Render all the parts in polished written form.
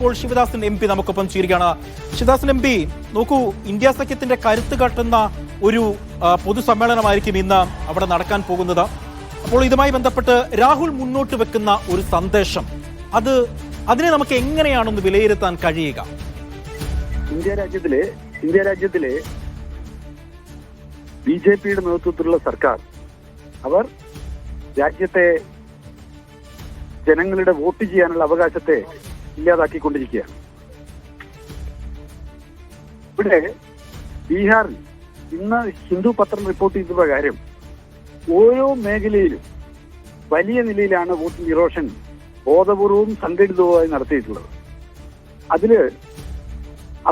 ഇപ്പോൾ Sivadasan M P നമുക്കൊപ്പം ചേരുകയാണ്. ശിവദാസൻ എം പി, നോക്കൂ, ഇന്ത്യ സഖ്യത്തിന്റെ കരുത്ത് കാട്ടുന്ന ഒരു പൊതുസമ്മേളനമായിരിക്കും ഇന്ന് അവിടെ നടക്കാൻ പോകുന്നത്. അപ്പോൾ ഇതുമായി ബന്ധപ്പെട്ട് രാഹുൽ മുന്നോട്ട് വെക്കുന്ന ഒരു സന്ദേശം, അതിനെ നമുക്ക് എങ്ങനെയാണൊന്ന് വിലയിരുത്താൻ കഴിയുക? ഇന്ത്യ രാജ്യത്തിലെ ബിജെപിയുടെ നേതൃത്വത്തിലുള്ള സർക്കാർ അവർ രാജ്യത്തെ ജനങ്ങളുടെ വോട്ട് ചെയ്യാനുള്ള അവകാശത്തെ ഇല്ലാതാക്കിക്കൊണ്ടിരിക്കുകയാണ്. ഇവിടെ ബീഹാറിൽ ഇന്ന് ഹിന്ദു പത്രം റിപ്പോർട്ട് ചെയ്ത പ്രകാരം ഓരോ മേഖലയിലും വലിയ നിലയിലാണ് വോട്ടിംഗ് ഇറോഷൻ ബോധപൂർവവും സംഘടിതവുമായി നടത്തിയിട്ടുള്ളത്. അതില്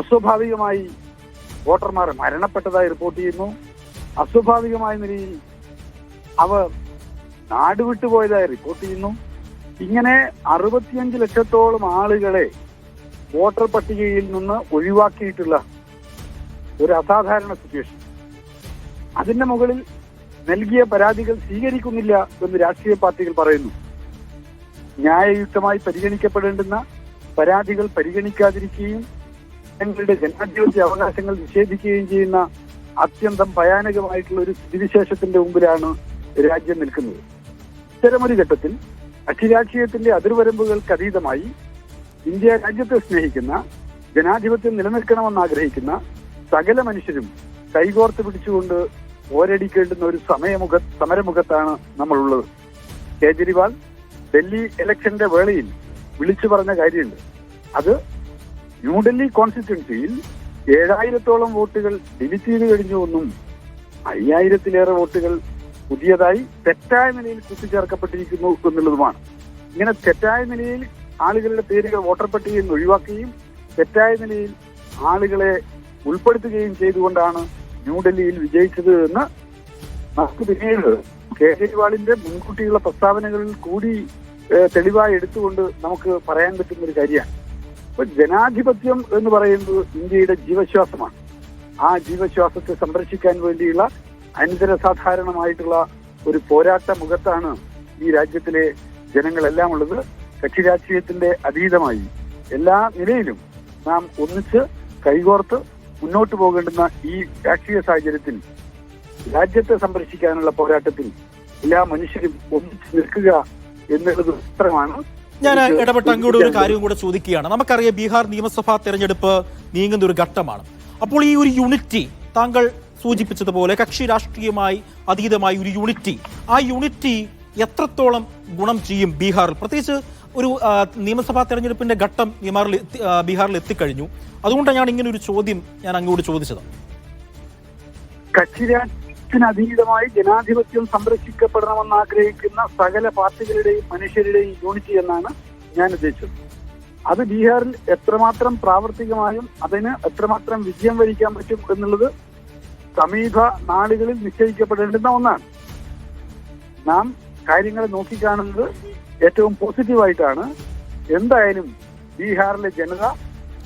അസ്വാഭാവികമായി വോട്ടർമാർ മരണപ്പെട്ടതായി റിപ്പോർട്ട് ചെയ്യുന്നു. അസ്വാഭാവികമായ നിലയിൽ അവർ നാടുവിട്ടുപോയതായി റിപ്പോർട്ട് ചെയ്യുന്നു. ഇങ്ങനെ 65 ലക്ഷത്തോളം ആളുകളെ വോട്ടർ പട്ടികയിൽ നിന്ന് ഒഴിവാക്കിയിട്ടുള്ള ഒരു അസാധാരണ സിറ്റുവേഷൻ. അതിന്റെ മുകളിൽ നൽകിയ പരാതികൾ സ്വീകരിക്കുന്നില്ല എന്ന് രാഷ്ട്രീയ പാർട്ടികൾ പറയുന്നു. ന്യായയുക്തമായി പരിഗണിക്കപ്പെടേണ്ടുന്ന പരാതികൾ പരിഗണിക്കാതിരിക്കുകയും ജനങ്ങളുടെ ജനാധിപത്യ അവകാശങ്ങൾ നിഷേധിക്കുകയും ചെയ്യുന്ന അത്യന്തം ഭയാനകമായിട്ടുള്ള ഒരു സ്ഥിതിവിശേഷത്തിന്റെ മുമ്പിലാണ് രാജ്യം നിൽക്കുന്നത്. ഇത്തരമൊരു ഘട്ടത്തിൽ അഖിരാഷ്ട്രീയത്തിന്റെ അതിർവരമ്പുകൾക്ക് അതീതമായി ഇന്ത്യ രാജ്യത്തെ സ്നേഹിക്കുന്ന, ജനാധിപത്യം നിലനിൽക്കണമെന്ന് ആഗ്രഹിക്കുന്ന സകല മനുഷ്യരും കൈകോർത്ത് പിടിച്ചുകൊണ്ട് പോരടിക്കേണ്ടുന്ന ഒരു സമരമുഖത്താണ് നമ്മളുള്ളത്. കേജ്രിവാൾ ഡൽഹി ഇലക്ഷന്റെ വേളയിൽ വിളിച്ചു പറഞ്ഞ കാര്യമുണ്ട്. അത് ന്യൂഡൽഹി കോൺസ്റ്റിറ്റ്യുവൻസിയിൽ 7000-ഓളം വോട്ടുകൾ ഡിലീറ്റ് ചെയ്ത് കഴിഞ്ഞുവെന്നും 5000-ലേറെ വോട്ടുകൾ പുതിയതായി തെറ്റായ നിലയിൽ കൂട്ടിച്ചേർക്കപ്പെട്ടിരിക്കുന്നു എന്നുള്ളതുമാണ്. ഇങ്ങനെ തെറ്റായ നിലയിൽ ആളുകളുടെ പേരുകൾ വോട്ടർ പട്ടികയിൽ നിന്ന് ഒഴിവാക്കുകയും തെറ്റായ നിലയിൽ ആളുകളെ ഉൾപ്പെടുത്തുകയും ചെയ്തുകൊണ്ടാണ് ന്യൂഡൽഹിയിൽ വിജയിച്ചത് എന്ന് നമുക്ക് പിന്നീട് കേജ്രിവാളിന്റെ മുൻകൂട്ടിയുള്ള പ്രസ്താവനകളിൽ കൂടി തെളിവായി എടുത്തുകൊണ്ട് നമുക്ക് പറയാൻ പറ്റുന്ന ഒരു കാര്യമാണ്. അപ്പൊ ജനാധിപത്യം എന്ന് പറയുന്നത് ഇന്ത്യയുടെ ജീവശ്വാസമാണ്. ആ ജീവശ്വാസത്തെ സംരക്ഷിക്കാൻ വേണ്ടിയുള്ള അനിതരസാധാരണമായിട്ടുള്ള ഒരു പോരാട്ട മുഖത്താണ് ഈ രാജ്യത്തിലെ ജനങ്ങളെല്ലാം ഉള്ളത്. കക്ഷി രാഷ്ട്രീയത്തിന്റെ അതീതമായി എല്ലാ നിലയിലും നാം ഒന്നിച്ച് കൈകോർത്ത് മുന്നോട്ട് പോകേണ്ടുന്ന ഈ രാഷ്ട്രീയ സാഹചര്യത്തിൽ രാജ്യത്തെ സംരക്ഷിക്കാനുള്ള പോരാട്ടത്തിൽ എല്ലാ മനുഷ്യരും ഒന്നിച്ച് നിൽക്കുക എന്നുള്ളത് ഉത്തരമാണ്. ഞാൻ ഇടപെട്ട് അങ്ങോട്ട് ഒരു കാര്യം കൂടെ ചോദിക്കുകയാണ്. നമുക്കറിയാം, ബീഹാർ നിയമസഭാ തെരഞ്ഞെടുപ്പ് നീങ്ങുന്ന ഒരു ഘട്ടമാണ്. അപ്പോൾ ഈ ഒരു യൂണിറ്റി, താങ്കൾ സൂചിപ്പിച്ചതുപോലെ കക്ഷി രാഷ്ട്രീയമായി അതീതമായി ഒരു യൂണിറ്റി, ആ യൂണിറ്റി എത്രത്തോളം ഗുണം ചെയ്യും ബീഹാറിൽ? പ്രത്യേകിച്ച് ഒരു നിയമസഭാ തെരഞ്ഞെടുപ്പിന്റെ ഘട്ടം ബീഹാറിൽ എത്തിക്കഴിഞ്ഞു. അതുകൊണ്ടാണ് ഞാൻ ഇങ്ങനെ ഒരു ചോദ്യം ഞാൻ അങ്ങോട്ട് ചോദിച്ചത്. കക്ഷി രാഷ്ട്രീയത്തിനതീതമായി ജനാധിപത്യം സംരക്ഷിക്കപ്പെടണമെന്ന് ആഗ്രഹിക്കുന്ന സകല പാർട്ടികളുടെയും മനുഷ്യരുടെയും യൂണിറ്റി എന്നാണ് ഞാൻ ഉദ്ദേശിച്ചത്. അത് ബീഹാറിൽ എത്രമാത്രം പ്രാവർത്തികമായും അതിന് എത്രമാത്രം വിജയം വരിക്കാൻ പറ്റും എന്നുള്ളത് സമീപ നാളുകളിൽ നിശ്ചയിക്കപ്പെടേണ്ടുന്ന ഒന്നാണ്. നാം കാര്യങ്ങളെ നോക്കിക്കാണുന്നത് ഏറ്റവും പോസിറ്റീവായിട്ടാണ്. എന്തായാലും ബീഹാറിലെ ജനത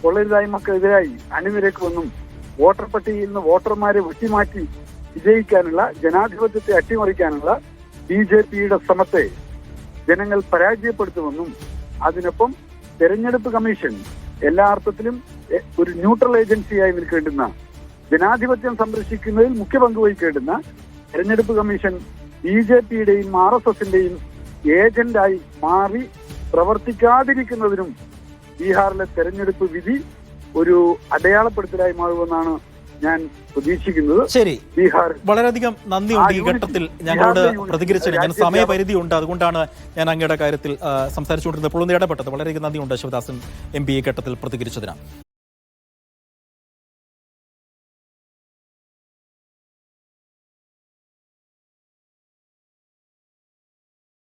കൊള്ളരുതായ്മക്കെതിരായി അണിനിരക്കുമെന്നും വോട്ടർ പട്ടികയിൽ നിന്ന് വോട്ടർമാരെ വെട്ടിമാറ്റി വിജയിക്കാനുള്ള, ജനാധിപത്യത്തെ അട്ടിമറിക്കാനുള്ള ബിജെപിയുടെ ശ്രമത്തെ ജനങ്ങൾ പരാജയപ്പെടുത്തുമെന്നും അതിനൊപ്പം തെരഞ്ഞെടുപ്പ് കമ്മീഷൻ എല്ലാ അർത്ഥത്തിലും ഒരു ന്യൂട്രൽ ഏജൻസിയായി നിൽക്കേണ്ടുന്ന, ജനാധിപത്യം സംരക്ഷിക്കുന്നതിൽ മുഖ്യ പങ്ക് വഹിക്കേണ്ടുന്ന തെരഞ്ഞെടുപ്പ് കമ്മീഷൻ ബിജെപിയുടെയും RSSന്റെയും ഏജന്റായി മാറി പ്രവർത്തിക്കാതിരിക്കുന്നതിനും ബീഹാറിലെ തെരഞ്ഞെടുപ്പ് വിധി ഒരു അടയാളപ്പെടുത്തലായി മാറുമെന്നാണ് ഞാൻ പ്രതീക്ഷിക്കുന്നത്. ശരി, ബീഹാർ വളരെയധികം നന്ദിയുണ്ട് ഈ ഘട്ടത്തിൽ ഞങ്ങളോട് പ്രതികരിച്ചത്. ഞാൻ സമയപരിധി ഉണ്ട്, അതുകൊണ്ടാണ് ഞാൻ അങ്ങയുടെ കാര്യത്തിൽ സംസാരിച്ചുകൊണ്ടിരുന്നത്. ഇപ്പോൾ ഒന്ന് ഇടപെട്ടത്. വളരെയധികം നന്ദിയുണ്ട് ശിവദാസൻ MP ഈ ഘട്ടത്തിൽ പ്രതികരിച്ചതിന്.